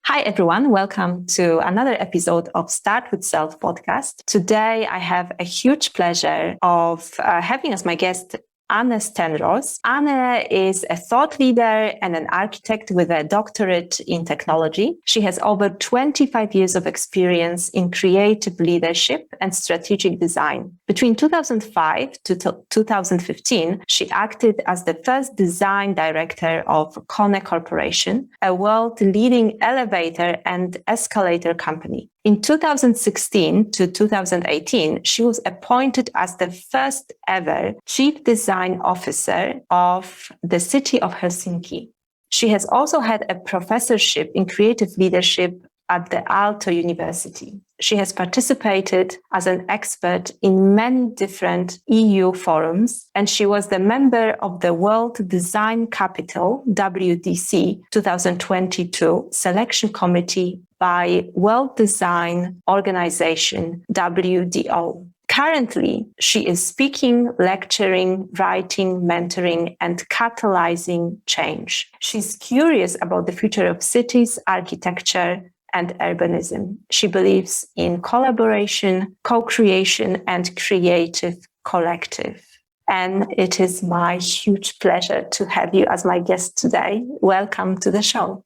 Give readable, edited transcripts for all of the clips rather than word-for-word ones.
Hi, everyone. Welcome to another episode of Start With Self podcast. Today, I have a huge pleasure of having as my guest Anne Stenros. Anne is a thought leader and an architect with a doctorate in technology. She has over 25 years of experience in creative leadership and strategic design. Between 2005 to 2015, she acted as the first design director of KONE Corporation, a world-leading elevator and escalator company. In 2016 to 2018, she was appointed as the first ever Chief Design Officer of the city of Helsinki. She has also had a professorship in creative leadership at the Aalto University. She has participated as an expert in many different EU forums, and she was the member of the World Design Capital WDC 2022 selection committee by World Design Organization WDO. Currently, she is speaking, lecturing, writing, mentoring, and catalyzing change. She's curious about the future of cities, architecture, and urbanism. She believes in collaboration, co-creation, and creative collective. And it is my huge pleasure to have you as my guest today. Welcome to the show.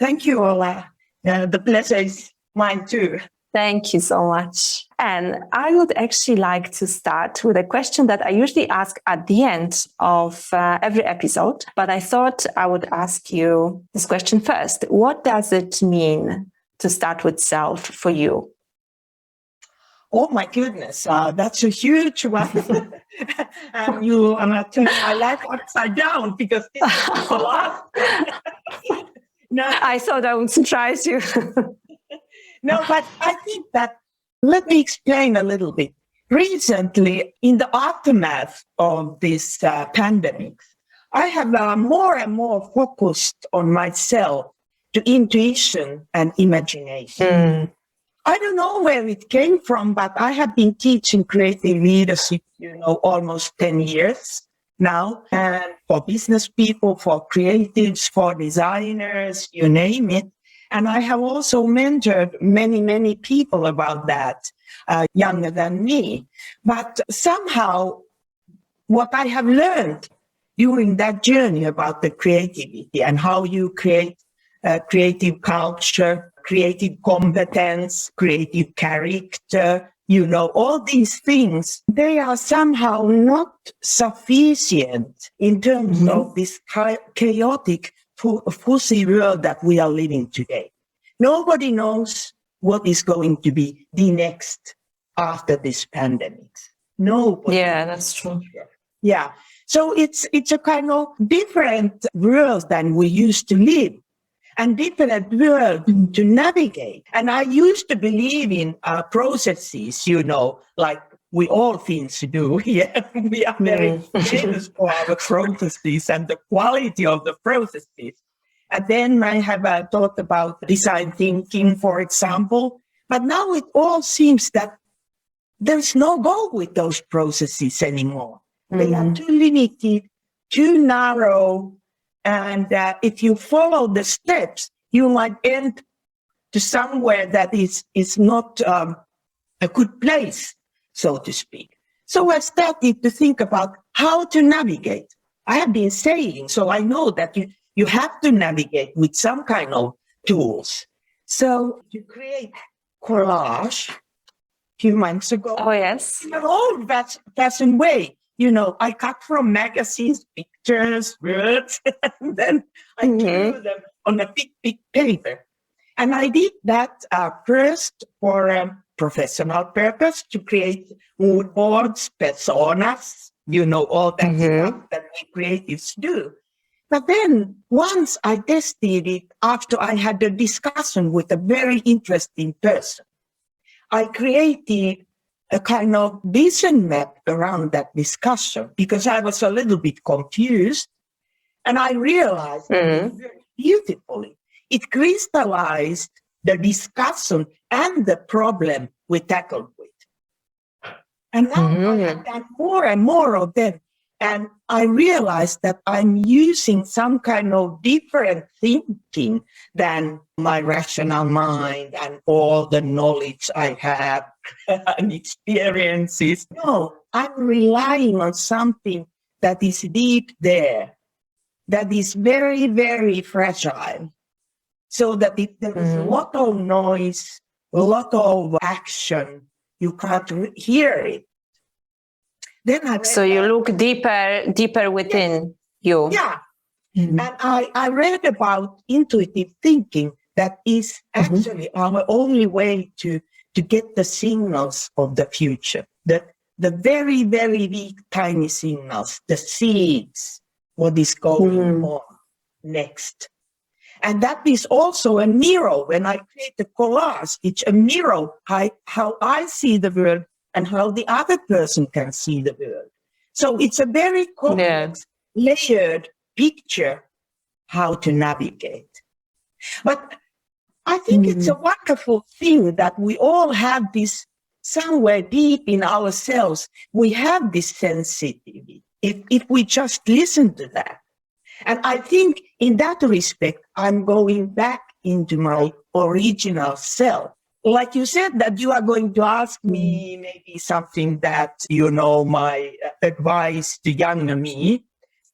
Thank you, Ola. The pleasure is mine too. Thank you so much. And I would actually like to start with a question that I usually ask at the end of every episode, but I thought I would ask you this question first. What does it mean to start with self for you? Oh my goodness, that's a huge one. And you turn my life upside down because this is a lot. No, I thought I would surprise you. No, but I think that, let me explain a little bit. Recently, in the aftermath of this pandemic, I have more and more focused on myself to intuition and imagination. I don't know where it came from, but I have been teaching creative leadership, almost 10 years now. And for business people, for creatives, for designers, you name it. And I have also mentored many people about that, younger than me. But somehow, what I have learned during that journey about the creativity and how you create creative culture, creative competence, creative character, all these things, they are somehow not sufficient in terms of this chaotic fuzzy world that we are living today. Nobody knows what is going to be the next after this pandemic. Nobody. Yeah, that's true. Yeah. So it's a kind of different world than we used to live, and different world to navigate. And I used to believe in processes, like we all things do here. We are very famous for our processes and the quality of the processes. And then I have thought about design thinking, for example. But now it all seems that there's no go with those processes anymore. They are too limited, too narrow. And if you follow the steps, you might end to somewhere that is not a good place, so to speak. So I started to think about how to navigate. I have been saying, so I know that you have to navigate with some kind of tools. So to create collage a few months ago. Oh, yes. In an old-fashioned way. I cut from magazines, pictures, words, and then I drew them on a big paper. And I did that first for a professional purpose to create mood boards, personas, all that stuff that we creatives do. But then once I tested it after I had a discussion with a very interesting person, I created a kind of vision map around that discussion because I was a little bit confused. And I realized very beautifully, it crystallized the discussion and the problem we tackled with. And now I have done more and more of them. And I realized that I'm using some kind of different thinking than my rational mind and all the knowledge I have and experiences. No, I'm relying on something that is deep there, that is very, very fragile. So that if there is a lot of noise, a lot of action, you can't hear it. Then so you look deeper within you. Yeah. And I read about intuitive thinking that is actually our only way to get the signals of the future. The very, very weak, tiny signals, the seeds, what is going on next. And that is also a mirror. When I create a collage, it's a mirror how I see the world and how the other person can see the world. So it's a very complex, layered picture how to navigate. But I think it's a wonderful thing that we all have this somewhere deep in ourselves. We have this sensitivity if we just listen to that. And I think in that respect, I'm going back into my original self. Like you said, that you are going to ask me maybe something that, my advice to younger me.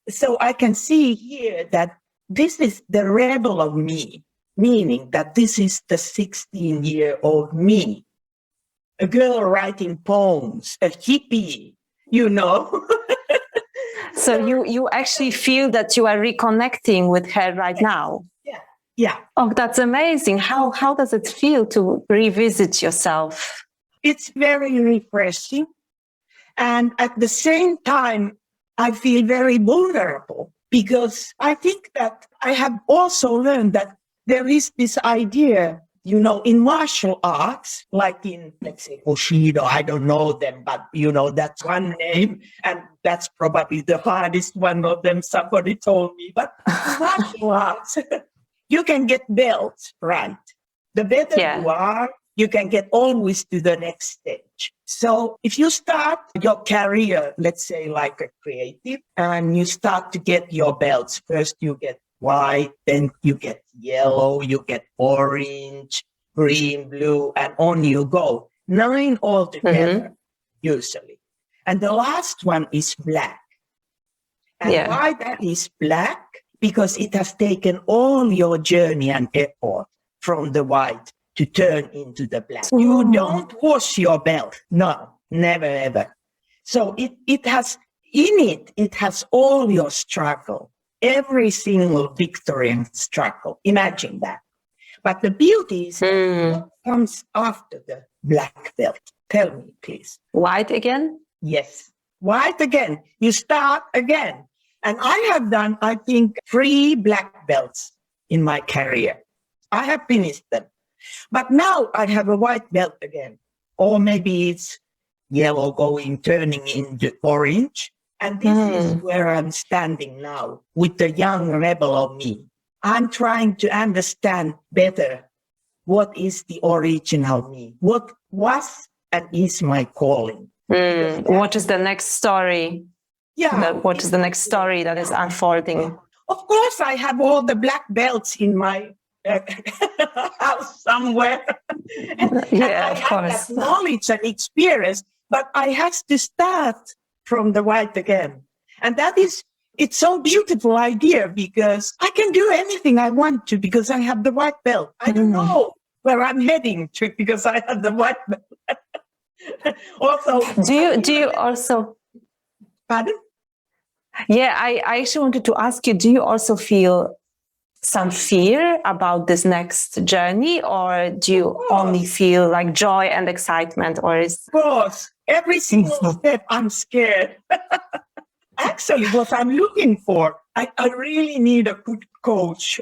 So I can see here that this is the rebel of me, meaning that this is the 16-year-old me, a girl writing poems, a hippie, So you actually feel that you are reconnecting with her right now? Yeah. Oh, that's amazing. How does it feel to revisit yourself? It's very refreshing. And at the same time, I feel very vulnerable because I think that I have also learned that there is this idea, in martial arts, like in, let's say, Bushido, I don't know them, but, that's one name. And that's probably the hardest one of them, somebody told me. But martial arts, you can get belts, right? The better you are, you can get always to the next stage. So if you start your career, let's say like a creative, and you start to get your belts, first you get white, then you get yellow, you get orange, green, blue, and on you go. 9 altogether, usually. And the last one is black. And why that is black? Because it has taken all your journey and effort from the white to turn into the black. You don't wash your belt. No, never, ever. So it has all your struggle, every single victory and struggle. Imagine that. But the beauty is what comes after the black belt. Tell me, please. White again? Yes. White again. You start again. And I have done, I think, 3 black belts in my career. I have finished them. But now I have a white belt again. Or maybe it's yellow turning into orange. And this is where I'm standing now with the young rebel of me. I'm trying to understand better what is the original me, what was and is my calling. What is the next story? Yeah. What is the next story that is unfolding? Of course, I have all the black belts in my house somewhere. Of course. That knowledge and experience, but I have to start from the white again. And it's so beautiful idea because I can do anything I want to because I have the white belt. I don't know where I'm heading to because I have the white belt. Also, do you also? Pardon? Yeah, I actually wanted to ask you, do you also feel some fear about this next journey, or do you only feel like joy and excitement? Or is... Of course, every single step I'm scared. Actually, what I'm looking for, I really need a good coach.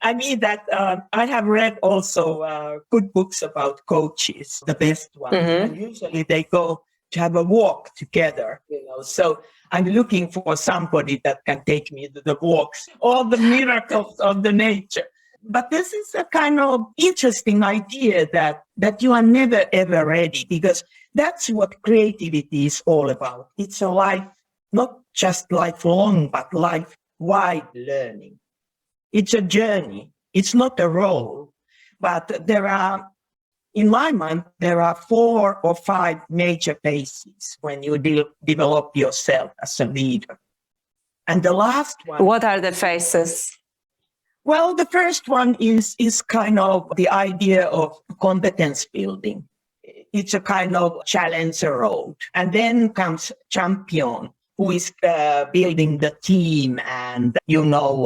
I mean that I have read also good books about coaches, the best ones. And usually they go to have a walk together, So I'm looking for somebody that can take me to the walks, all the miracles of the nature. But this is a kind of interesting idea that you are never, ever ready, because that's what creativity is all about. It's a life not just lifelong, but life-wide learning. It's a journey. It's not a role, but in my mind, there are 4 or 5 major phases when you develop yourself as a leader. And the last one... What are the phases? Well, the first one is kind of the idea of competence building. It's a kind of challenger role. And then comes champion, who is building the team and,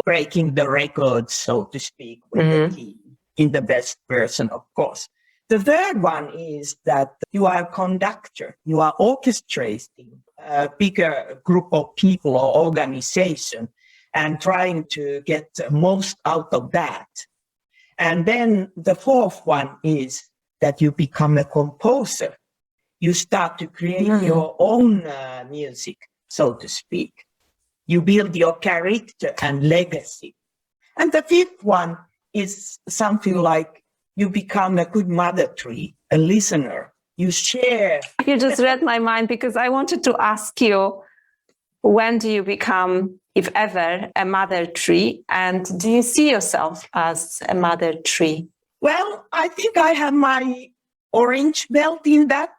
breaking the records, so to speak, with the team in the best version, of course. The third one is that you are a conductor. You are orchestrating a bigger group of people or organization and trying to get most out of that. And then the fourth one is that you become a composer. You start to create your own music, so to speak. You build your character and legacy. And the fifth one is something like you become a good mother tree, a listener. You share. You just read my mind, because I wanted to ask you, when do you become, if ever, a mother tree? And do you see yourself as a mother tree? Well, I think I have my orange belt in that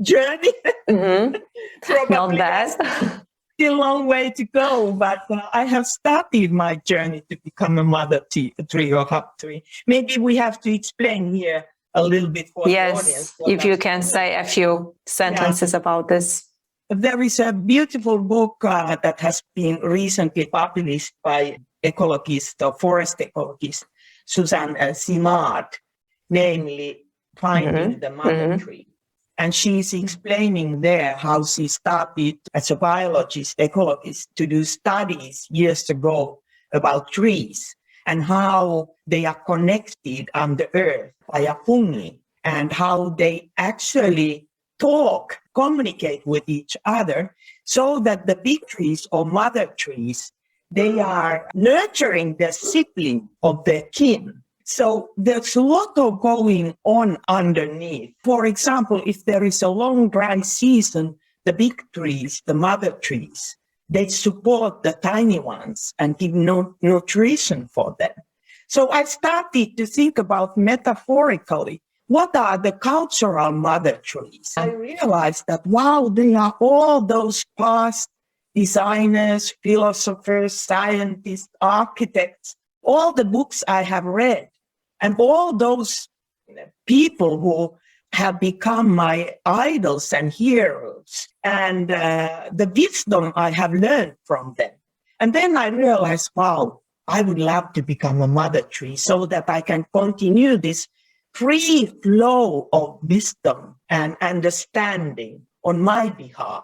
journey. Not bad. Still a long way to go, but I have started my journey to become a mother tree or hub tree. Maybe we have to explain here a little bit for the audience. Yes, if you can say a few sentences about this. There is a beautiful book that has been recently published by ecologist or forest ecologist Susan Simard, namely Finding the Mother Tree. And she's explaining there how she started as a biologist, ecologist, to do studies years ago about trees and how they are connected on the earth by a fungi, and how they actually talk, communicate with each other, so that the big trees or mother trees, they are nurturing the sibling of their kin. So there's a lot of going on underneath. For example, if there is a long dry season, the big trees, the mother trees, they support the tiny ones and give nutrition for them. So I started to think about metaphorically, what are the cultural mother trees? I realized that, wow, they are all those past designers, philosophers, scientists, architects, all the books I have read, and all those people who have become my idols and heroes, and the wisdom I have learned from them. And then I realized, wow, I would love to become a mother tree so that I can continue this free flow of wisdom and understanding on my behalf,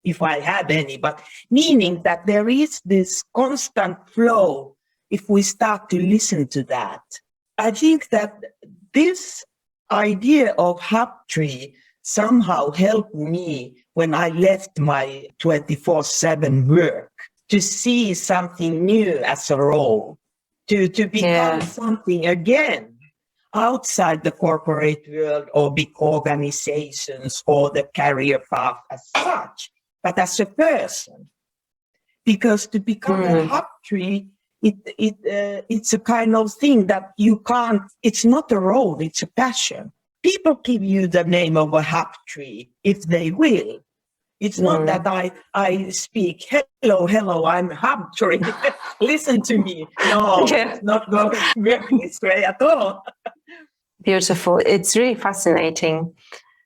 if I have any, but meaning that there is this constant flow if we start to listen to that. I think that this idea of hub tree somehow helped me when I left my 24/7 work to see something new as a role, to become something again outside the corporate world or big organizations or the career path as such, but as a person. Because to become a hub tree, it's a kind of thing that you can't, it's not a role, it's a passion. People give you the name of a hub tree if they will. It's not that I speak, hello, I'm a hub tree, listen to me. No, it's not going this way at all. Beautiful. It's really fascinating,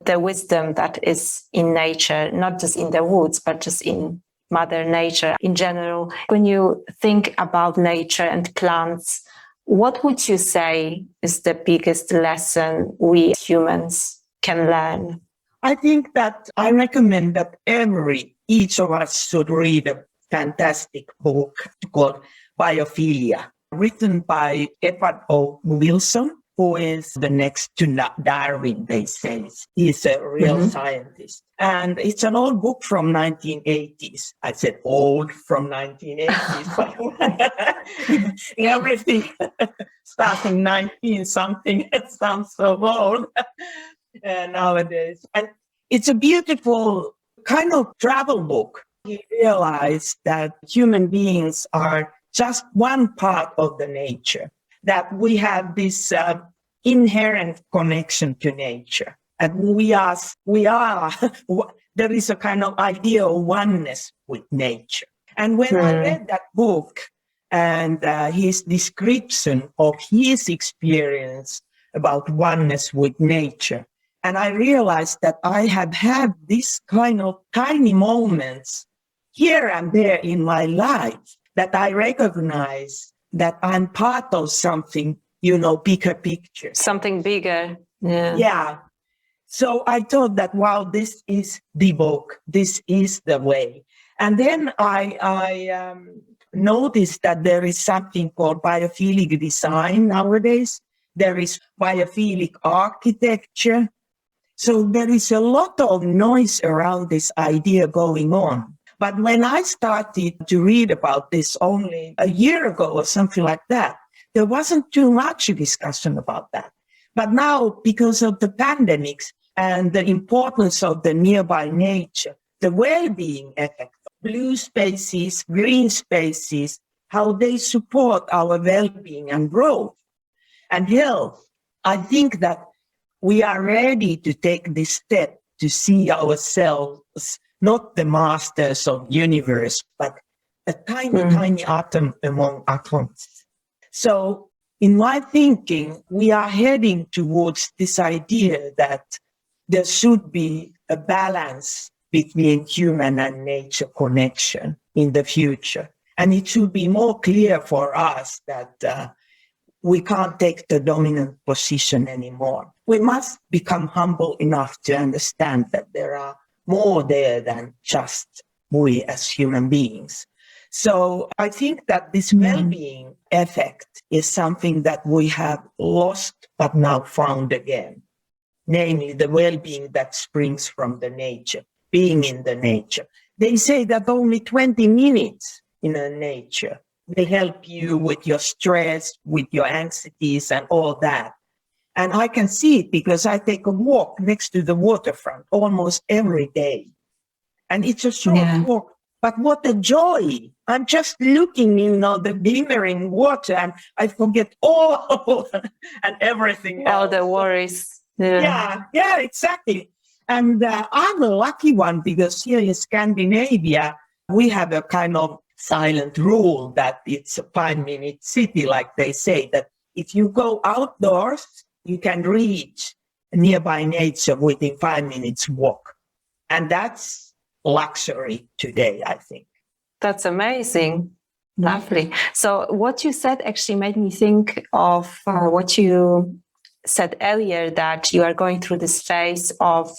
the wisdom that is in nature, not just in the woods, but just in Mother Nature in general. When you think about nature and plants, what would you say is the biggest lesson we humans can learn? I think that I recommend that each of us should read a fantastic book called Biophilia, written by Edward O. Wilson, who is the next to Darwin, they say. He's a real scientist. And it's an old book from 1980s. I said old from 1980s. Everything starting 19-something, it sounds so old nowadays. And it's a beautiful kind of travel book. he realized that human beings are just one part of the nature, that we have this inherent connection to nature. And there is a kind of idea of oneness with nature. And when I read that book and his description of his experience about oneness with nature, and I realized that I have had this kind of tiny moments here and there in my life that I recognize that I'm part of something, bigger picture. Something bigger. Yeah. Yeah. So I thought that, wow, this is the book. This is the way. And then I noticed that there is something called biophilic design nowadays. There is biophilic architecture. So there is a lot of noise around this idea going on. But when I started to read about this only a year ago or something like that, there wasn't too much discussion about that. But now, because of the pandemics and the importance of the nearby nature, the well-being effect, blue spaces, green spaces, how they support our well-being and growth and health, I think that we are ready to take this step to see ourselves not the masters of the universe, but a tiny atom among atoms. So in my thinking, we are heading towards this idea that there should be a balance between human and nature connection in the future. And it should be more clear for us that we can't take the dominant position anymore. We must become humble enough to understand that there are more there than just we as human beings. So I think that this well-being effect is something that we have lost but now found again, namely the well-being that springs from the nature, being in the nature. They say that only 20 minutes in the nature, they help you with your stress, with your anxieties and all that. And I can see it because I take a walk next to the waterfront almost every day. And it's a short walk, but what a joy. I'm just looking, the glimmering water and I forget all and everything else. All the worries. Yeah, exactly. And I'm a lucky one because here in Scandinavia, we have a kind of silent rule that it's a 5-minute city, like they say, that if you go outdoors, you can reach nearby nature within 5 minutes walk. And that's luxury today, I think. That's amazing. Lovely. So what you said actually made me think of what you said earlier, that you are going through this phase of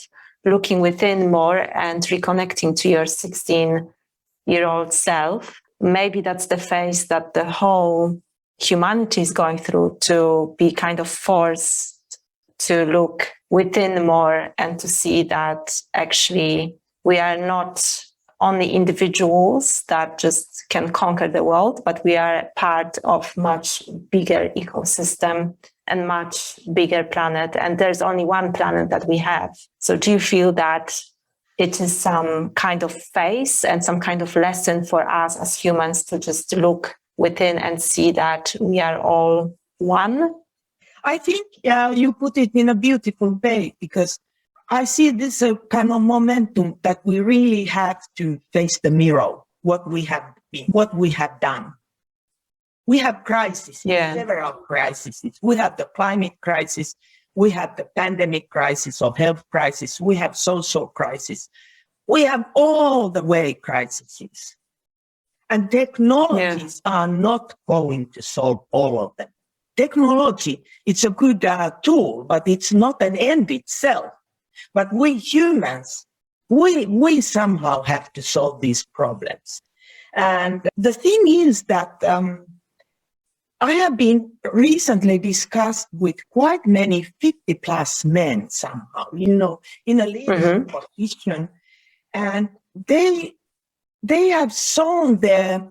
looking within more and reconnecting to your 16-year-old self. Maybe that's the phase that the whole humanity is going through, to be kind of forced to look within more and to see that actually we are not only individuals that just can conquer the world, but we are part of much bigger ecosystem and much bigger planet. And there's only one planet that we have. So do you feel that it is some kind of phase and some kind of lesson for us as humans to just look within and see that we are all one? I think you put it in a beautiful way, because I see this kind of momentum that we really have to face the mirror, what we have been, what we have done. We have crises, several crises. We have the climate crisis. We have the pandemic crisis of health crisis. We have social crisis. We have all the way crises. And technologies are not going to solve all of them. Technology, it's a good tool, but it's not an end itself. But we humans, we somehow have to solve these problems. And the thing is that I have been recently discussed with quite many 50-plus men somehow, in a leadership position. And they have shown their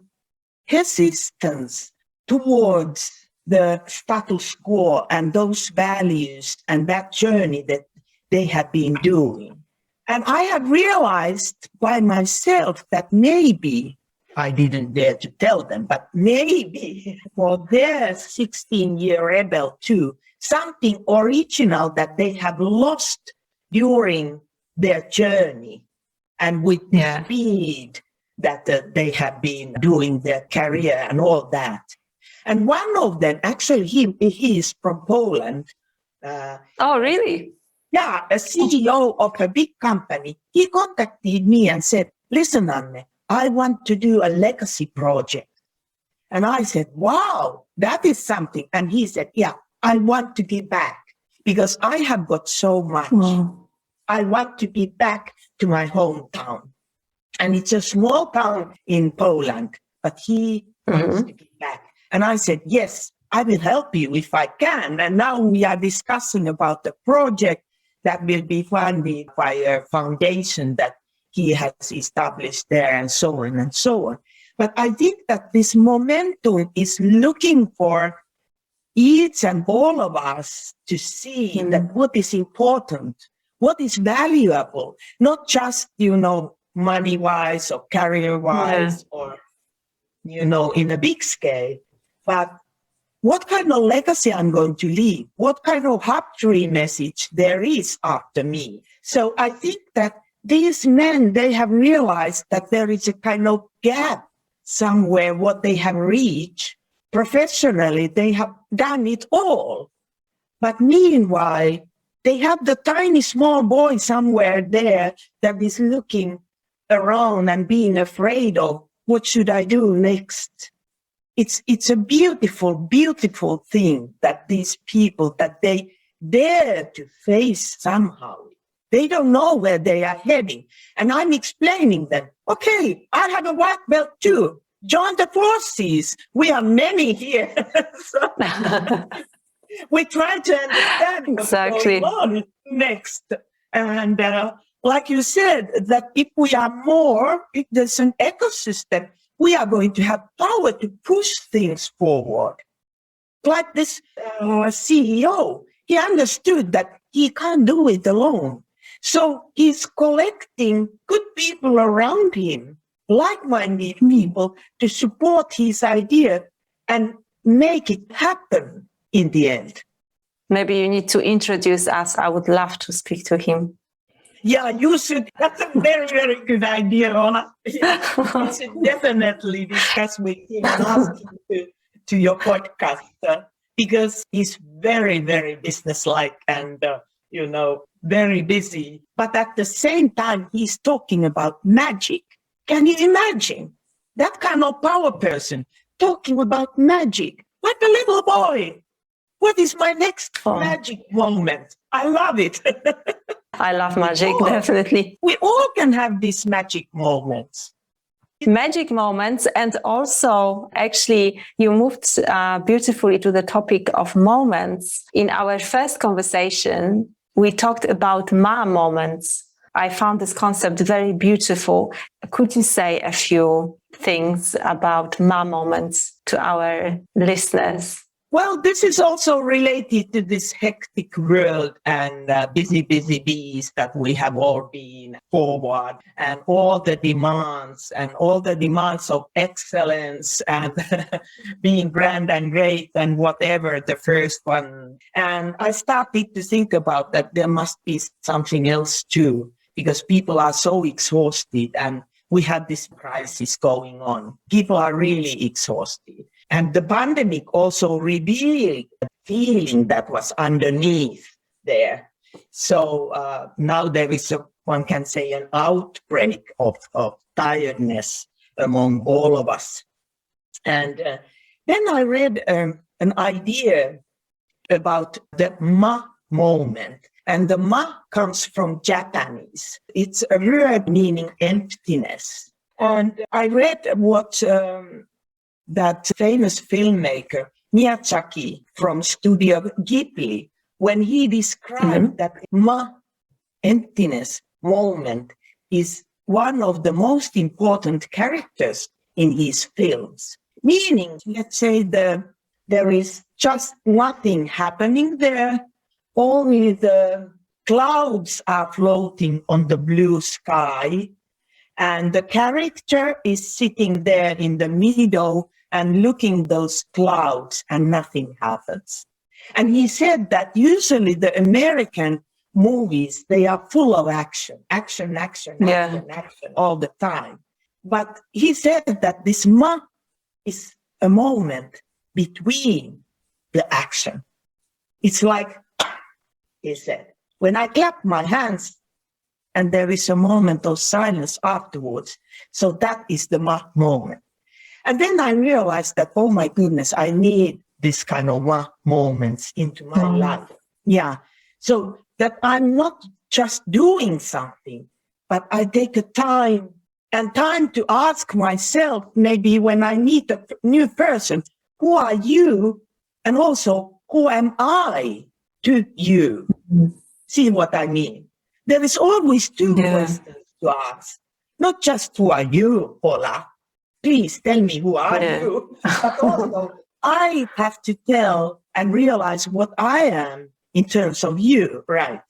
resistance towards the status quo and those values and that journey that they have been doing. And I have realized by myself that maybe, I didn't dare to tell them, but maybe for their 16-year rebel too, something original that they have lost during their journey and with the speed that they have been doing their career and all that. And one of them, actually, he is from Poland. Oh, really? Yeah, a CEO of a big company. He contacted me and said, listen, Anne, I want to do a legacy project. And I said, wow, that is something. And he said, yeah, I want to give back because I have got so much. Wow. I want to give back to my hometown. And it's a small town in Poland, but he wants to give back. And I said, yes, I will help you if I can. And now we are discussing about the project that will be funded by a foundation that he has established there and so on and so on. But I think that this momentum is looking for each and all of us to see that what is important, what is valuable, not just, money-wise or career-wise or, in a big scale, but what kind of legacy I'm going to leave, what kind of history message there is after me. So I think that these men, they have realized that there is a kind of gap somewhere, what they have reached. Professionally, they have done it all. But meanwhile, they have the tiny small boy somewhere there that is looking around and being afraid of what should I do next. It's a beautiful, beautiful thing that these people, that they dare to face somehow. They don't know where they are heading. And I'm explaining them, okay, I have a white belt too. Join the forces. We are many here. So we try to understand what's going on next. And like you said, that if we are more, if there's an ecosystem, we are going to have power to push things forward. Like this CEO, he understood that he can't do it alone. So he's collecting good people around him, like-minded people, to support his idea and make it happen in the end. Maybe you need to introduce us. I would love to speak to him. Yeah, you should. That's a very, very good idea, Ona. You should definitely discuss with him and ask him to your podcast because he's very, very businesslike and, very busy. But at the same time, he's talking about magic. Can you imagine that kind of power person talking about magic like a little boy? What is my next magic moment? I love it. I love magic, definitely. We all can have these magic moments. Magic moments. And also, actually, you moved beautifully to the topic of moments. In our first conversation, we talked about ma moments. I found this concept very beautiful. Could you say a few things about ma moments to our listeners? Well, this is also related to this hectic world and busy bees that we have all been forward, and all the demands of excellence and being grand and great and whatever the first one. And I started to think about that there must be something else too, because people are so exhausted and we have this crisis going on. People are really exhausted. And the pandemic also revealed the feeling that was underneath there. So now there is, one can say, an outbreak of tiredness among all of us. And then I read an idea about the ma moment. And the ma comes from Japanese. It's a word meaning emptiness. And I read what that famous filmmaker Miyazaki from Studio Ghibli, when he described that ma emptiness moment, is one of the most important characters in his films. Meaning, let's say there is just nothing happening there, only the clouds are floating on the blue sky, and the character is sitting there in the middle and looking those clouds, and nothing happens. And he said that usually the American movies, they are full of action all the time. But he said that this ma is a moment between the action. It's like, he said, when I clap my hands and there is a moment of silence afterwards, so that is the ma moment. And then I realized that, oh my goodness, I need this kind of ma moments into my life. Yeah. So that I'm not just doing something, but I take a time to ask myself, maybe when I meet a new person, who are you? And also, who am I to you? See what I mean? There is always two questions to ask. Not just who are you, Paula? Please tell me who are you? But also, I have to tell and realize what I am in terms of you, right?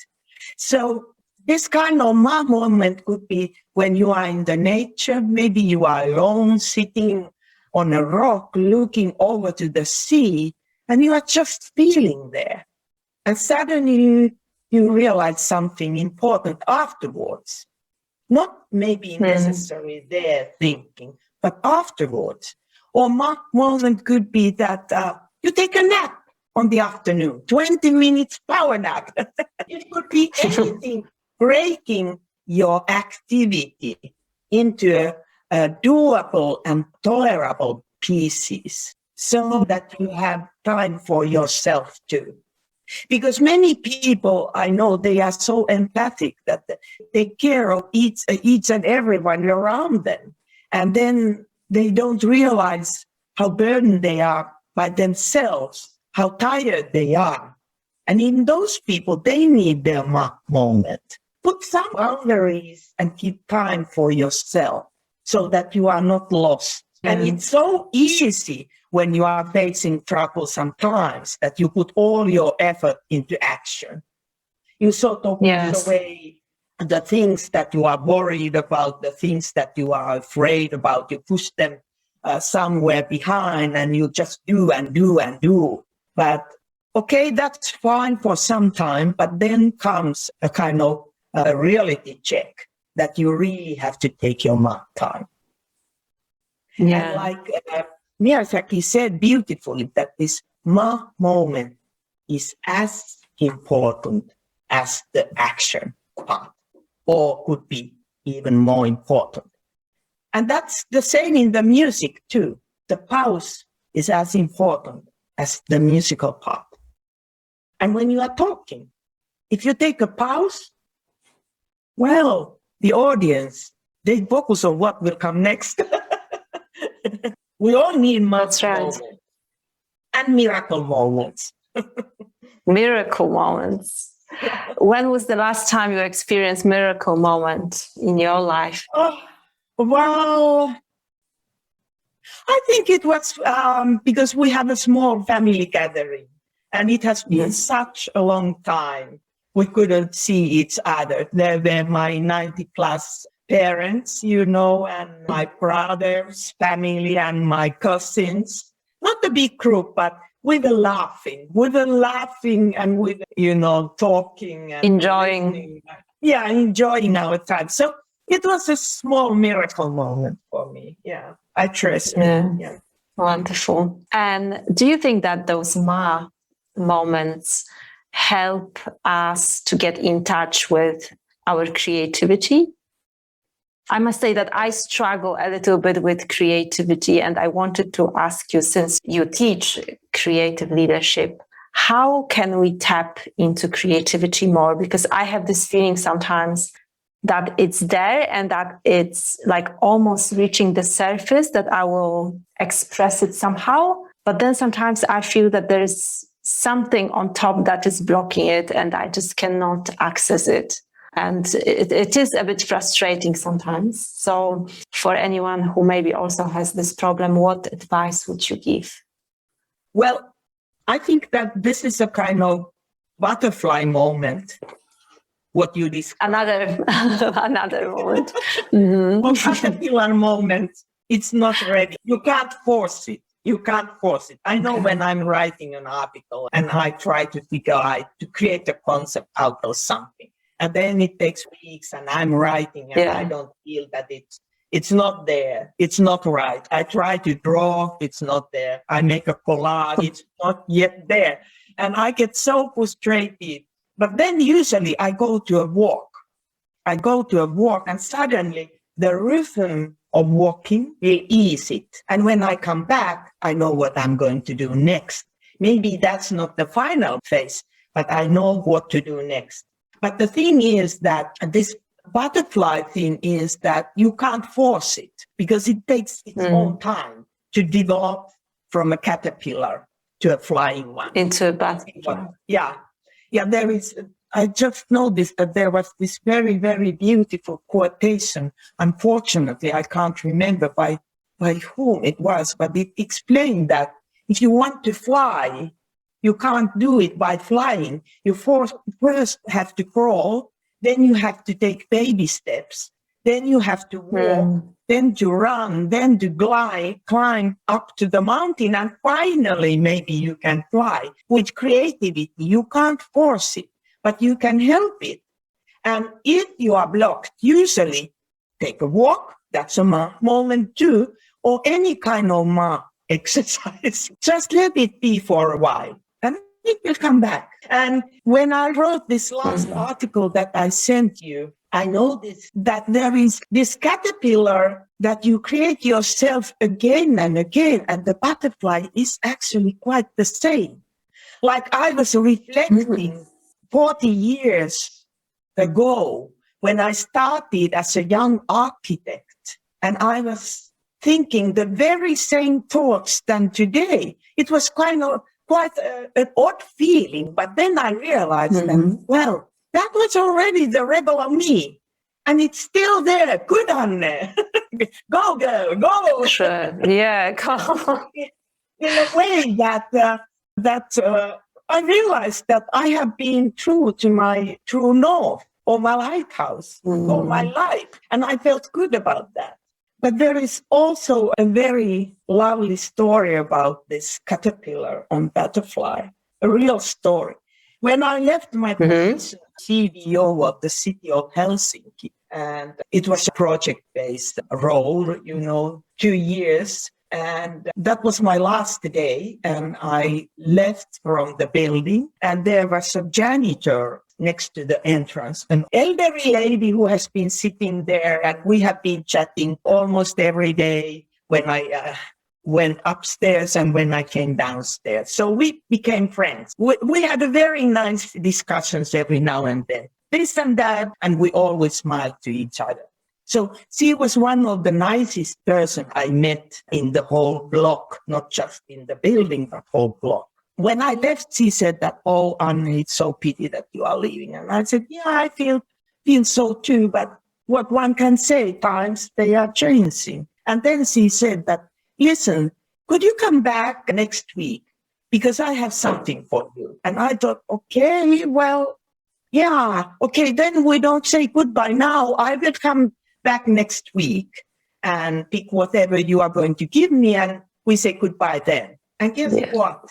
So this kind of moment could be when you are in the nature, maybe you are alone, sitting on a rock, looking over to the sea, and you are just feeling there. And suddenly you realize something important afterwards. Not maybe necessarily there thinking, but afterwards. Or moment could be that you take a nap on the afternoon, 20 minutes power nap. It could be anything, breaking your activity into a doable and tolerable pieces so that you have time for yourself too. Because many people, I know, they are so empathic that they take care of each and everyone around them. And then they don't realize how burdened they are by themselves, how tired they are. And in those people, they need their moment. Put some boundaries and keep time for yourself so that you are not lost. And it's so easy when you are facing trouble sometimes that you put all your effort into action. You sort of push away the things that you are worried about, the things that you are afraid about. You push them somewhere behind and you just do and do and do. But okay, that's fine for some time, but then comes a kind of reality check that you really have to take your time. Yeah. And like Miyazaki said beautifully, that this moment is as important as the action part, or could be even more important. And that's the same in the music too. The pause is as important as the musical part. And when you are talking, if you take a pause, well, the audience, they focus on what will come next. We all need moments and miracle moments. Miracle moments. When was the last time you experienced miracle moment in your life? Oh, well, I think it was because we have a small family gathering, and it has been such a long time. We couldn't see each other. There were my 90-plus parents, you know, and my brother's family and my cousins. Not a big group, but we were laughing. And we were, you know, talking. And enjoying. Listening. Yeah, enjoying our time. So it was a small miracle moment for me. Yeah, I treasure it. Yeah. Wonderful. And do you think that those moments help us to get in touch with our creativity? I must say that I struggle a little bit with creativity, and I wanted to ask you, since you teach creative leadership, how can we tap into creativity more? Because I have this feeling sometimes that it's there and that it's like almost reaching the surface, that I will express it somehow. But then sometimes I feel that there's something on top that is blocking it and I just cannot access it. And it is a bit frustrating sometimes. So for anyone who maybe also has this problem, what advice would you give? Well, I think that this is a kind of butterfly moment. what you described. Another moment. Mm-hmm. On caterpillar moment, it's not ready. You can't force it. I know when I'm writing an article and I try to figure out to create a concept out of something. And then it takes weeks and I'm writing and I don't feel that it's not there. It's not right. I try to draw. It's not there. I make a collage. It's not yet there. And I get so frustrated. But then usually I go to a walk. And suddenly the rhythm of walking will ease it. And when I come back, I know what I'm going to do next. Maybe that's not the final phase, but I know what to do next. But the thing is that this butterfly thing is that you can't force it because it takes its own time to develop from a caterpillar to a flying one. Into a butterfly. Yeah, there is. I just noticed that there was this very, very beautiful quotation. Unfortunately, I can't remember by whom it was, but it explained that if you want to fly, you can't do it by flying. You first have to crawl, then you have to take baby steps, then you have to walk, then to run, then to climb up to the mountain, and finally maybe you can fly. With creativity, you can't force it, but you can help it. And if you are blocked, usually take a walk, that's a moment too, or any kind of exercise. Just let it be for a while, and it will come back. And when I wrote this last article that I sent you, I noticed that there is this caterpillar that you create yourself again and again, and the butterfly is actually quite the same. Like I was reflecting 40 years ago when I started as a young architect, and I was thinking the very same thoughts than today. It was quite an odd feeling, but then I realized that, well, that was already the rebel me, and it's still there. Good, Anne. Go, girl, go. Sure. Yeah, come. In a way that I realized that I have been true to my true north or my lighthouse all my life, and I felt good about that. But there is also a very lovely story about this caterpillar on butterfly, a real story. When I left my position, CDO of the city of Helsinki, and it was a project-based role, 2 years. And that was my last day. And I left from the building, and there was a janitor next to the entrance, an elderly lady who has been sitting there, and we have been chatting almost every day when I went upstairs and when I came downstairs. So we became friends. We had a very nice discussions every now and then, this and that, and we always smiled to each other. So she was one of the nicest person I met in the whole block, not just in the building, but whole block. When I left, she said that, "Oh, Anne, it's so pity that you are leaving." And I said, "Yeah, I feel so too, but what one can say, times they are changing." And then she said that, "Listen, could you come back next week? Because I have something for you." And I thought, okay, well, yeah, okay, then we don't say goodbye now. I will come back next week and pick whatever you are going to give me, and we say goodbye then. And guess what?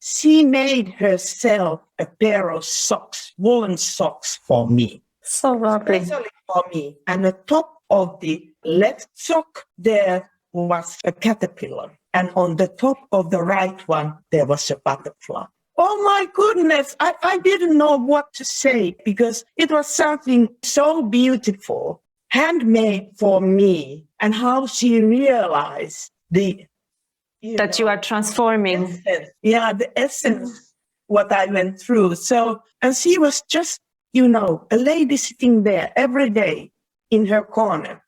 She made herself a pair of socks, woolen socks for me. So lovely. Especially for me. And the top of the left sock, there was a caterpillar. And on the top of the right one, there was a butterfly. Oh my goodness, I didn't know what to say, because it was something so beautiful, handmade for me, and how she realized that you are transforming. Essence. Yeah, the essence, what I went through. So, and she was just, a lady sitting there every day in her corner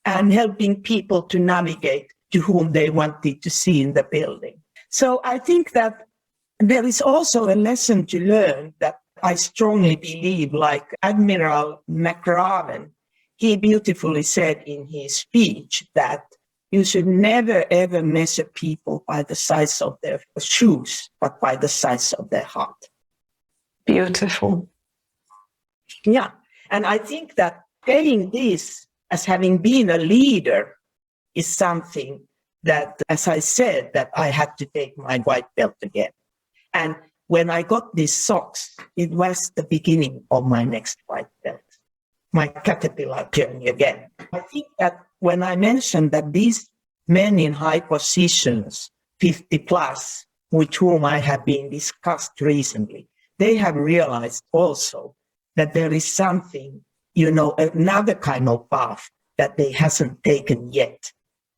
and helping people to navigate to whom they wanted to see in the building. So I think that there is also a lesson to learn that I strongly believe, like Admiral McRaven, he beautifully said in his speech that you should never, ever measure people by the size of their shoes, but by the size of their heart. Beautiful. Yeah. And I think that saying this as having been a leader is something that, as I said, that I had to take my white belt again. And when I got these socks, it was the beginning of my next white belt, my caterpillar journey again. I think that when I mentioned that these men in high positions, 50 plus, with whom I have been discussed recently, they have realized also that there is something, another kind of path that they hasn't taken yet,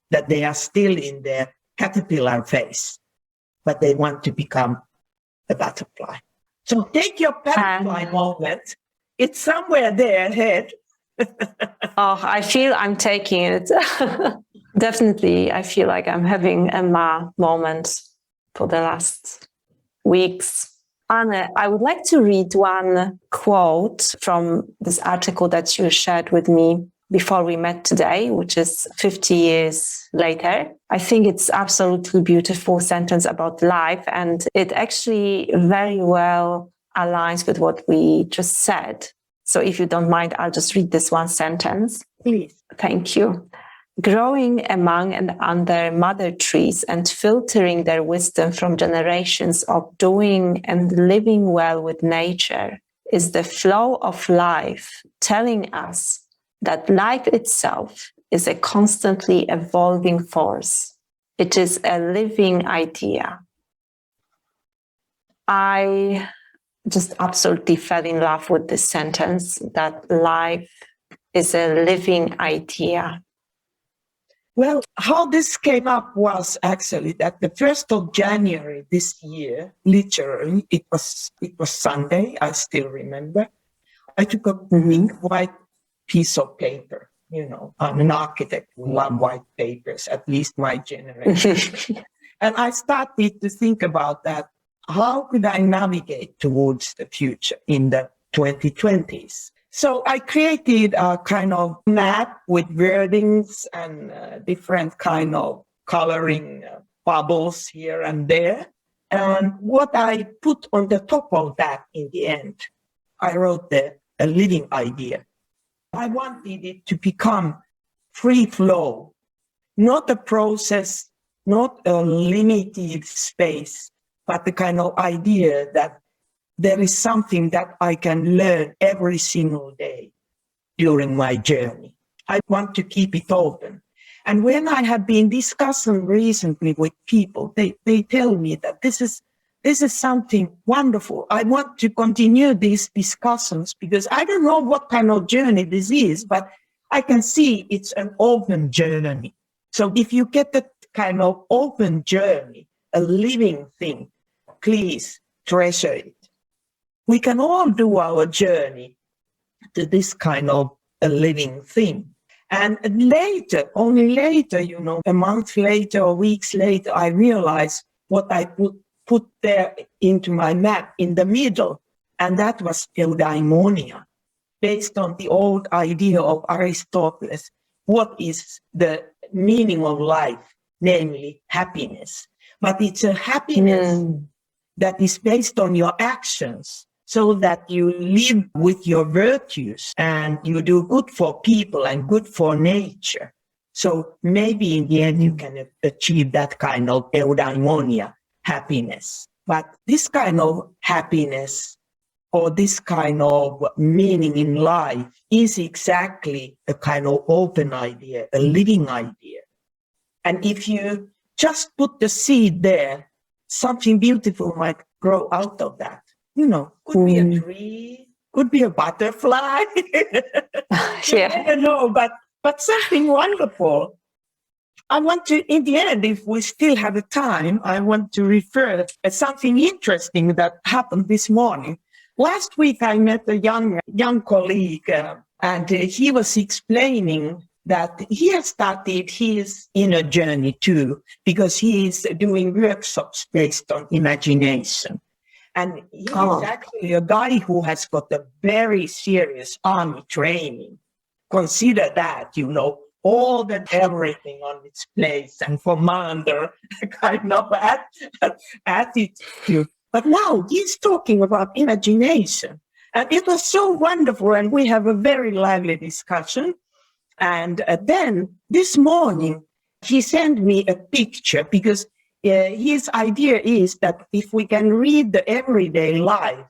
that they are still in their caterpillar phase, but they want to become a butterfly. So take your butterfly moment. It's somewhere there ahead. I feel I'm taking it. Definitely, I feel like I'm having a Ma moment for the last weeks. Anne, I would like to read one quote from this article that you shared with me before we met today, which is 50 years later. I think it's absolutely beautiful sentence about life, and it actually very well aligns with what we just said. So if you don't mind, I'll just read this one sentence. Please. Thank you. Growing among and under mother trees and filtering their wisdom from generations of doing and living well with nature is the flow of life, telling us that life itself is a constantly evolving force. It is a living idea. I just absolutely fell in love with this sentence, that life is a living idea. Well, how this came up was actually that the 1st of January this year, literally, it was Sunday, I still remember. I took a big white piece of paper. I'm an architect, we love white papers, at least my generation. And I started to think about that. How could I navigate towards the future in the 2020s? So I created a kind of map with wordings and different kind of coloring bubbles here and there. And what I put on the top of that in the end, I wrote a living idea. I wanted it to become free flow, not a process, not a limited space, but the kind of idea that there is something that I can learn every single day during my journey. I want to keep it open. And when I have been discussing recently with people, they tell me that this is something wonderful. I want to continue these discussions because I don't know what kind of journey this is, but I can see it's an open journey. So if you get that kind of open journey, a living thing, please treasure it. We can all do our journey to this kind of a living thing. And later, only later, a month later or weeks later, I realized what I put there into my map in the middle. And that was eudaimonia, based on the old idea of Aristotle. What is the meaning of life? Namely, happiness. But it's a happiness that is based on your actions, so that you live with your virtues and you do good for people and good for nature. So maybe in the end you can achieve that kind of eudaimonia, happiness. But this kind of happiness or this kind of meaning in life is exactly a kind of open idea, a living idea. And if you just put the seed there, something beautiful might grow out of that. Could be a tree, could be a butterfly. You never know, but something wonderful. I want to, in the end, if we still have the time, I want to refer to something interesting that happened this morning. Last week, I met a young colleague, and he was explaining that he has started his inner journey too, because he is doing workshops based on imagination. And he is actually a guy who has got a very serious army training. Consider that, all that everything on its place and commander kind of attitude. But now he's talking about imagination. And it was so wonderful. And we have a very lively discussion. And then this morning, he sent me a picture because his idea is that if we can read the everyday life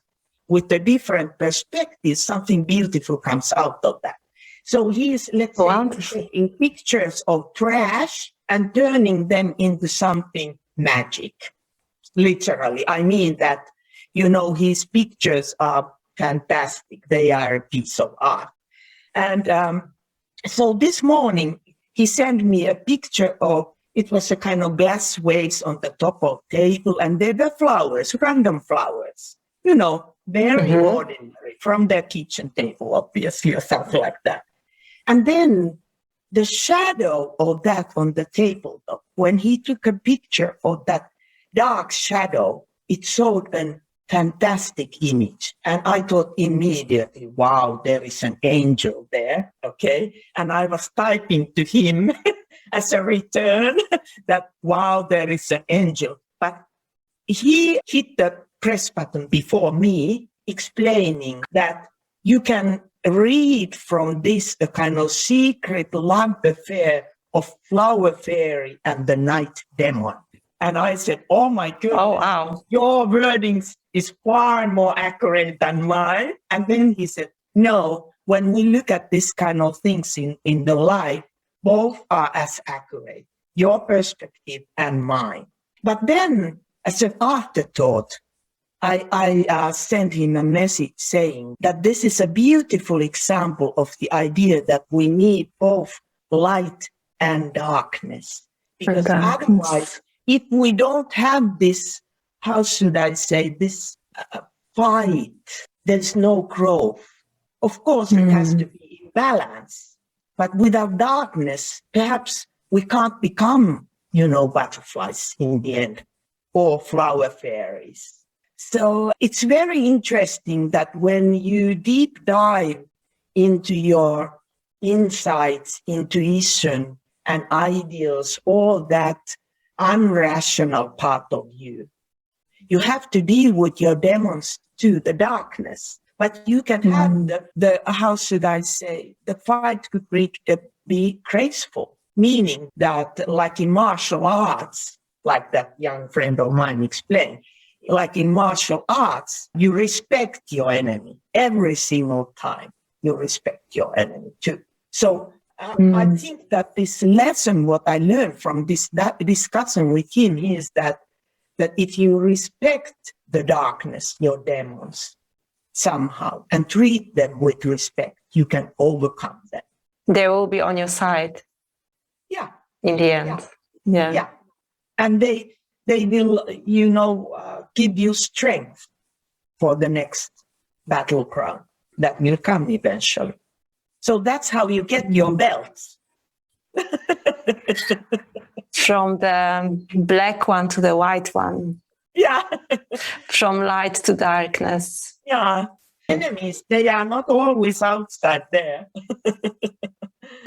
with a different perspective, something beautiful comes out of that. So he's, let's say, taking pictures of trash and turning them into something magic. Literally, I mean that, his pictures are fantastic. They are a piece of art. And so this morning, he sent me a picture of, it was a kind of glass vase on the top of table, and there were flowers, random flowers, very ordinary, from their kitchen table, obviously, or something like that. And then the shadow of that on the table, when he took a picture of that dark shadow, it showed a fantastic image. And I thought immediately, wow, there is an angel there, okay? And I was typing to him as a return that, wow, there is an angel. But he hit the press button before me, explaining that you can read from this a kind of secret love affair of Flower Fairy and the Night Demon. And I said, oh my goodness, wow. Your wording is far more accurate than mine. And then he said, no, when we look at this kind of things in the life, both are as accurate, your perspective and mine. But then, as an afterthought, I sent him a message saying that this is a beautiful example of the idea that we need both light and darkness. Because otherwise, if we don't have this, how should I say, this fight, there's no growth. Of course, it has to be in balance. But without darkness, perhaps we can't become, butterflies in the end, or flower fairies. So it's very interesting that when you deep dive into your insights, intuition, and ideals, all that unrational part of you, you have to deal with your demons too, the darkness. But you can have the how should I say, the fight could be graceful, meaning that like in martial arts, like that young friend of mine explained, like in martial arts, you respect your enemy every single time. You respect your enemy too. So I think that this lesson, what I learned from that discussion with him, is that if you respect the darkness, your demons, somehow, and treat them with respect, you can overcome them. They will be on your side. Yeah. In the end. Yeah. And they will, give you strength for the next battleground that will come eventually. So that's how you get your belts. From the black one to the white one. Yeah. From light to darkness. Yeah. Enemies, they are not always outside there.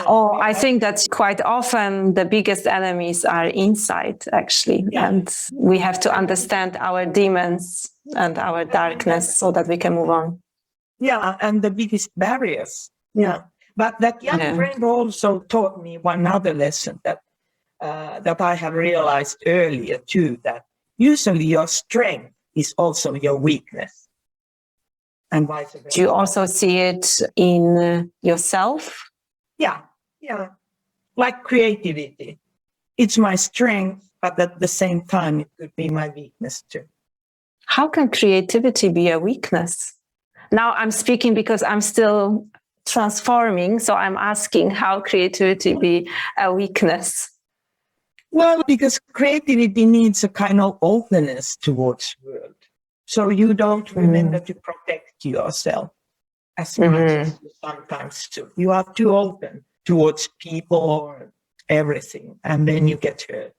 Oh, I think that quite often the biggest enemies are inside, actually. Yeah. And we have to understand our demons and our darkness so that we can move on. Yeah, and the biggest barriers. Yeah. But that young friend also taught me one other lesson that I have realized earlier too, that usually your strength is also your weakness. And vice versa. Do you also see it in yourself? Yeah. Like creativity. It's my strength, but at the same time, it could be my weakness too. How can creativity be a weakness? Now I'm speaking because I'm still transforming, so I'm asking how creativity be a weakness. Well, because creativity needs a kind of openness towards the world. So you don't remember to protect yourself as much as you sometimes do. You are too open towards people or everything, and then you get hurt.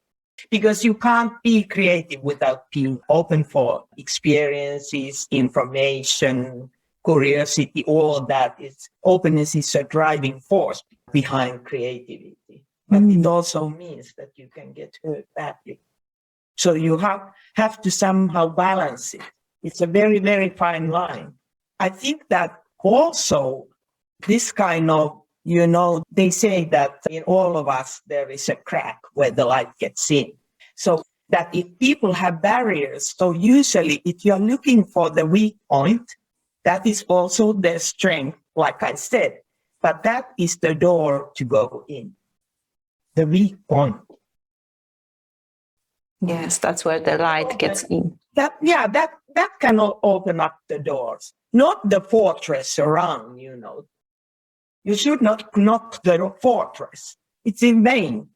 Because you can't be creative without being open for experiences, information, curiosity, all that. Openness is a driving force behind creativity. But it also means that you can get hurt badly. So you have to somehow balance it. It's a very, very fine line. I think that also this kind of, they say that in all of us, there is a crack where the light gets in. So that if people have barriers, so usually if you're looking for the weak point, that is also their strength, like I said, but that is the door to go in, the weak point. Yes, that's where the light gets in. That can open up the doors, not the fortress around, You should not knock the fortress. It's in vain.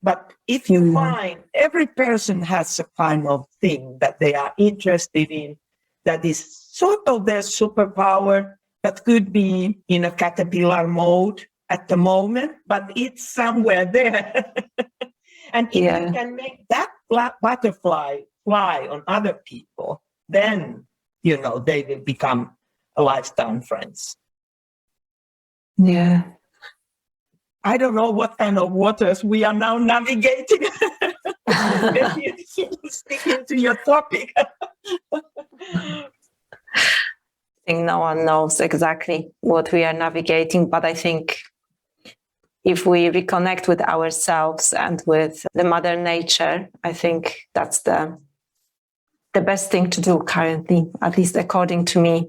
But if you find every person has a kind of thing that they are interested in, that is sort of their superpower, that could be in a caterpillar mode at the moment, but it's somewhere there. And if you can make that butterfly fly on other people, then, they will become a lifetime friends. Yeah. I don't know what kind of waters we are now navigating. Sticking to your topic. I think no one knows exactly what we are navigating, but I think if we reconnect with ourselves and with the Mother Nature, I think that's the best thing to do currently, at least according to me.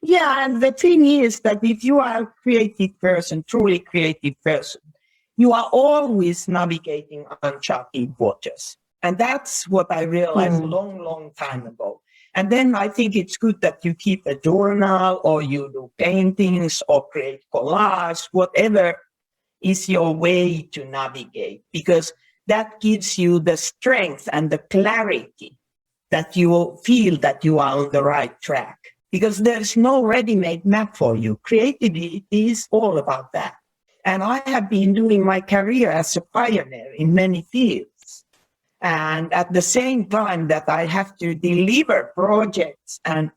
Yeah, and the thing is that if you are a creative person, truly creative person, you are always navigating uncharted waters. And that's what I realized a long time ago. And then I think it's good that you keep a journal or you do paintings or create collage, whatever is your way to navigate, because that gives you the strength and the clarity that you will feel that you are on the right track. Because there's no ready-made map for you. Creativity is all about that. And I have been doing my career as a pioneer in many fields. And at the same time that I have to deliver projects and,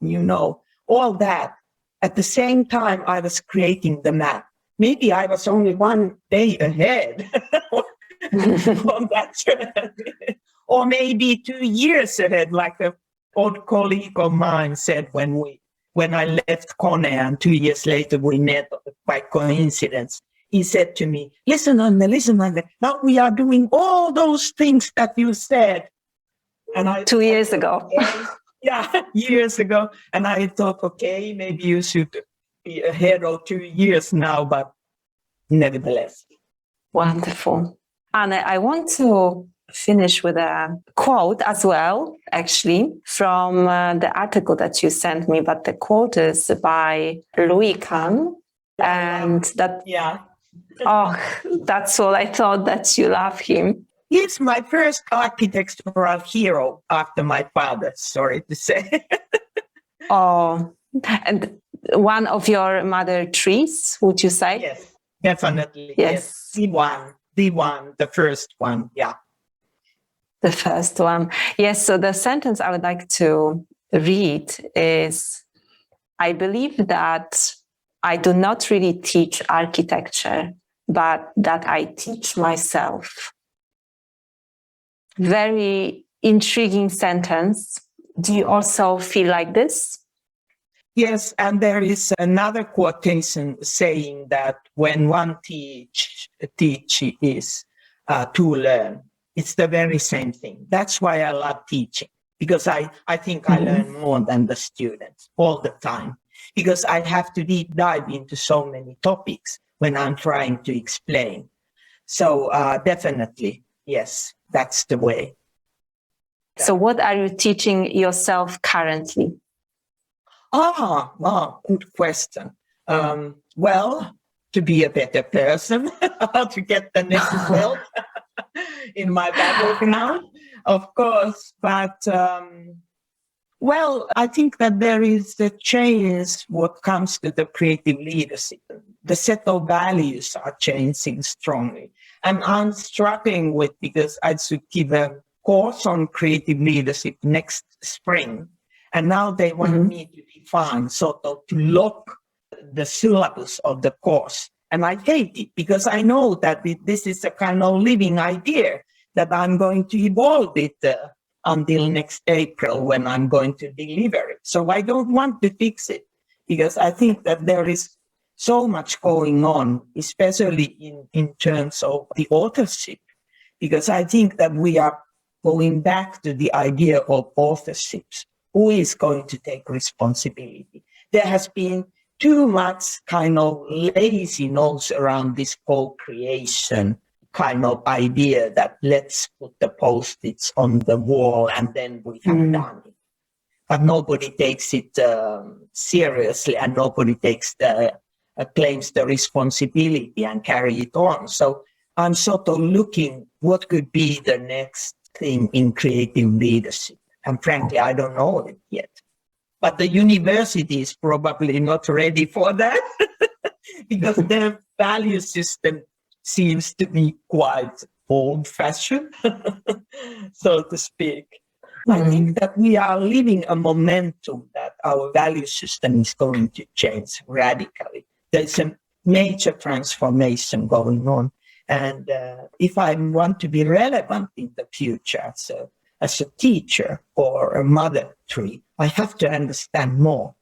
all that, at the same time I was creating the map. Maybe I was only one day ahead on that journey. Or maybe 2 years ahead, like an old colleague of mine said when I left KONE and 2 years later we met by coincidence. He said to me, listen, Anne, now we are doing all those things that you said. And I 2 years ago. Yeah, years ago. And I thought, okay, maybe you should be ahead of 2 years now, but nevertheless. Wonderful. Anne, I want to finish with a quote as well, actually, from the article that you sent me, but the quote is by Louis Kahn. And that, that's all. I thought that you love him. He's my first architectural hero after my father, sorry to say. Oh, and one of your mother trees, would you say? Yes, definitely. Yes. The first one, yeah. The first one. Yes, so the sentence I would like to read is, I believe that I do not really teach architecture, but that I teach myself. Very intriguing sentence. Do you also feel like this? Yes, and there is another quotation saying that when one teach is to learn. It's the very same thing. That's why I love teaching, because I think I learn more than the students all the time, because I have to deep dive into so many topics when I'm trying to explain. So definitely, yes, that's the way. So what are you teaching yourself currently? Good question. Well, to be a better person, how to get the next help in my background, of course. But, well, I think that there is a change what comes to the creative leadership. The set of values are changing strongly. And I'm struggling with, because I should give a course on creative leadership next spring. And now they want me to define, sort of to lock the syllabus of the course. And I hate it, because I know that this is a kind of living idea that I'm going to evolve it until next April when I'm going to deliver it. So I don't want to fix it because I think that there is so much going on, especially in terms of the authorship, because I think that we are going back to the idea of authorships. Who is going to take responsibility? There has been too much kind of laziness around this co-creation kind of idea that let's put the post-its on the wall and then we have done it. But nobody takes it seriously, and nobody claims the responsibility and carry it on. So I'm sort of looking what could be the next thing in creative leadership. And frankly, I don't know it yet. But the university is probably not ready for that because their value system seems to be quite old-fashioned, so to speak. I think that we are living a momentum that our value system is going to change radically. There's a major transformation going on. And if I want to be relevant in the future as a teacher or a mother tree, I have to understand more.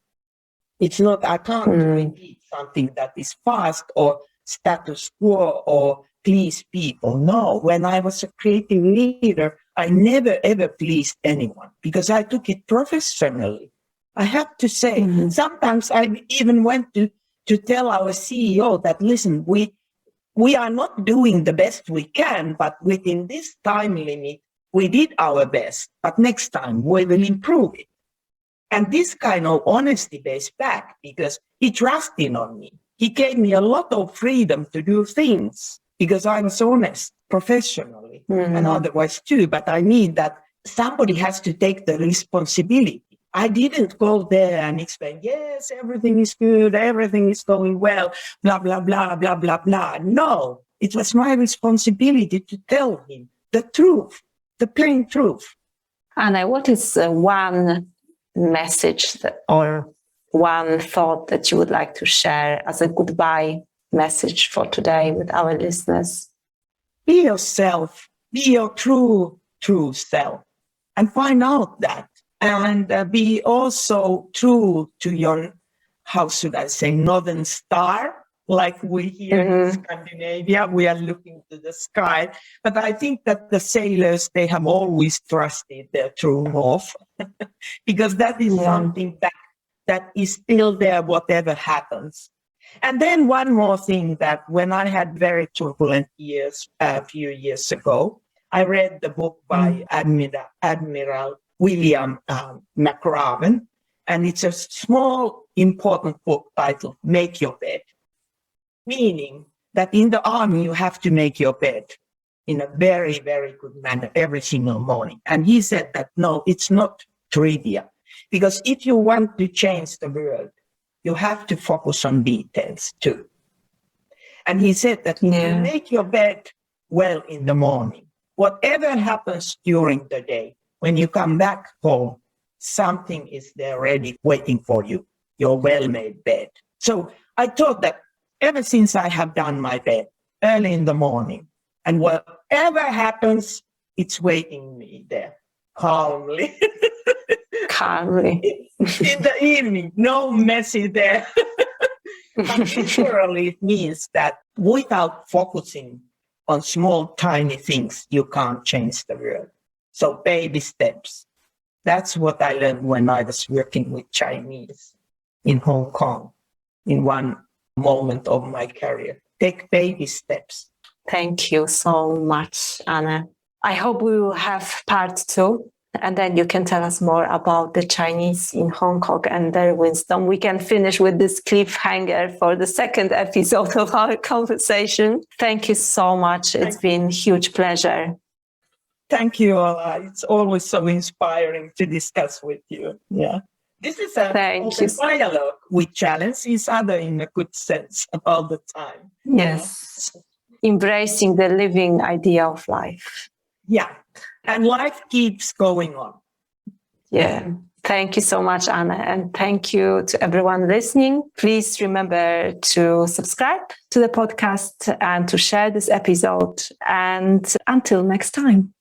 It's not, I can't repeat something that is fast or status quo or please people. No, when I was a creative leader, I never ever pleased anyone because I took it professionally. I have to say, sometimes I even went to tell our CEO that, listen, we are not doing the best we can, but within this time limit, we did our best, but next time we will improve it. And this kind of honesty pays back because he trusted on me. He gave me a lot of freedom to do things because I was honest professionally and otherwise too. But I need that somebody has to take the responsibility. I didn't go there and explain, yes, everything is good, everything is going well, blah, blah, blah, blah, blah, blah. No, it was my responsibility to tell him the truth, the plain truth. Anna, what is one message or one thought that you would like to share as a goodbye message for today with our listeners? Be yourself, be your true self, and find out that. And be also true to your, how should I say, northern star, like we here in Scandinavia, we are looking to the sky. But I think that the sailors, they have always trusted their true north because that is something that is still there, whatever happens. And then one more thing, that when I had very turbulent years a few years ago, I read the book by Admiral William McRaven, and it's a small, important book titled Make Your Bed, meaning that in the army, you have to make your bed in a very, very good manner every single morning. And he said that, no, it's not trivial, because if you want to change the world, you have to focus on details too. And he said that if you make your bed well in the morning, whatever happens during the day, when you come back home, something is there ready waiting for you, your well-made bed. So I thought that ever since I have done my bed early in the morning, and whatever happens, it's waiting me there calmly. Calmly. In the evening, no messy there. But literally it means that without focusing on small, tiny things, you can't change the world. So baby steps. That's what I learned when I was working with Chinese in Hong Kong in one moment of my career. Take baby steps. Thank you so much, Anna. I hope we will have part 2, and then you can tell us more about the Chinese in Hong Kong and their wisdom. We can finish with this cliffhanger for the second episode of our conversation. Thank you so much. It's been a huge pleasure. Thank you, Ola. It's always so inspiring to discuss with you. Yeah. This is a dialogue. We challenge each other in a good sense all the time. Yes. Embracing the living idea of life. Yeah. And life keeps going on. Yeah. Thank you so much, Anna. And thank you to everyone listening. Please remember to subscribe to the podcast and to share this episode. And until next time.